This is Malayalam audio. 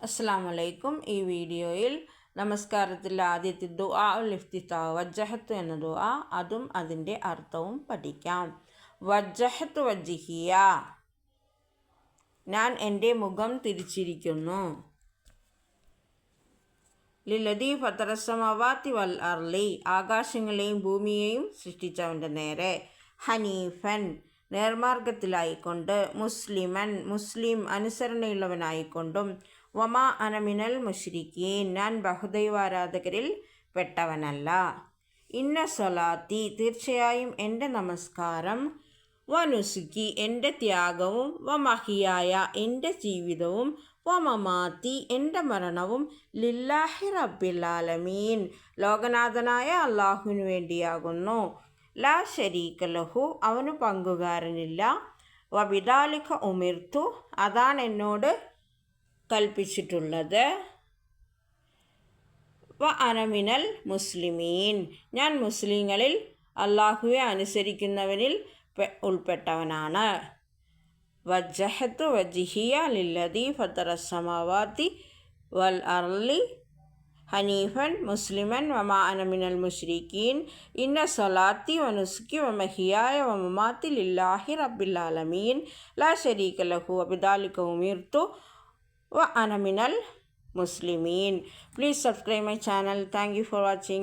അസ്സലാമു അലൈക്കും. ഈ വീഡിയോയിൽ നമസ്കാരത്തിലെ ആദ്യത്തെ ദുആ ഉൽ ഇഫ്തിതാഹ് വജ്ജഹത്തു എന്ന ദുആ, അതും അതിൻ്റെ അർത്ഥവും പഠിക്കാം. വജ്ജഹത്തു വജ്ഹിയ, ഞാൻ എൻ്റെ മുഖം തിരിച്ചിരിക്കുന്നു. ലില്ലദീ ഫത്തറസ്സമാവാതി വൽ അർളി, ആകാശങ്ങളെയും ഭൂമിയെയും സൃഷ്ടിച്ചവൻ്റെ നേരെ. ഹനീഫൻ, നേർമാർഗത്തിലായിക്കൊണ്ട്. മുസ്ലിമൻ, മുസ്ലിം അനുസരണയുള്ളവനായിക്കൊണ്ടും. വമാ അന മിനൽ മുശ്രിക്കീൻ, ഞാൻ ബഹുദൈവാരാധകരിൽ പെട്ടവനല്ല. ഇന്ന സ്വലാത്തി, തീർച്ചയായും എൻ്റെ നമസ്കാരം. വനുസുക്കി, എൻ്റെ ത്യാഗവും. വമഹിയായ, എൻ്റെ ജീവിതവും. വമമാത്തി, എൻ്റെ മരണവും. ലില്ലാഹി റബ്ബിൽ ആലമീൻ, ലോകനാഥനായ അള്ളാഹുവിനു വേണ്ടിയാകുന്നു. ലാ ശരീക ലഹു, അവനു പങ്കുകാരനില്ല. വബിദാലിക ഉമിർത്തു, അതാണ് എന്നോട് കൽപ്പിച്ചിട്ടുള്ളത്. വ അന മിനൽ മുസ്ലിമീൻ, ഞാൻ മുസ്ലിങ്ങളിൽ അള്ളാഹുവെ അനുസരിക്കുന്നവരിൽ ഉൾപ്പെട്ടവനാണ്. വജ്ജഹത്തു വജ്ഹിയ ലില്ലദീ ഫത്തറസ്സമാവാതി വൽ അർളി ഹനീഫൻ മുസ്ലിമൻ വമാ അന മിനൽ മുശ്രിക്കീൻ. ഇന്ന സ്വലാത്തി വനുസുക്കി വമഹിയായ വമമാത്തി ലില്ലാഹി റബ്ബിൽ ആലമീൻ. ലാ ശരീക ലഹു വബിദാലിക ഉമിർത്തു wa ana minal muslimin. Please subscribe my channel. Thank you for watching.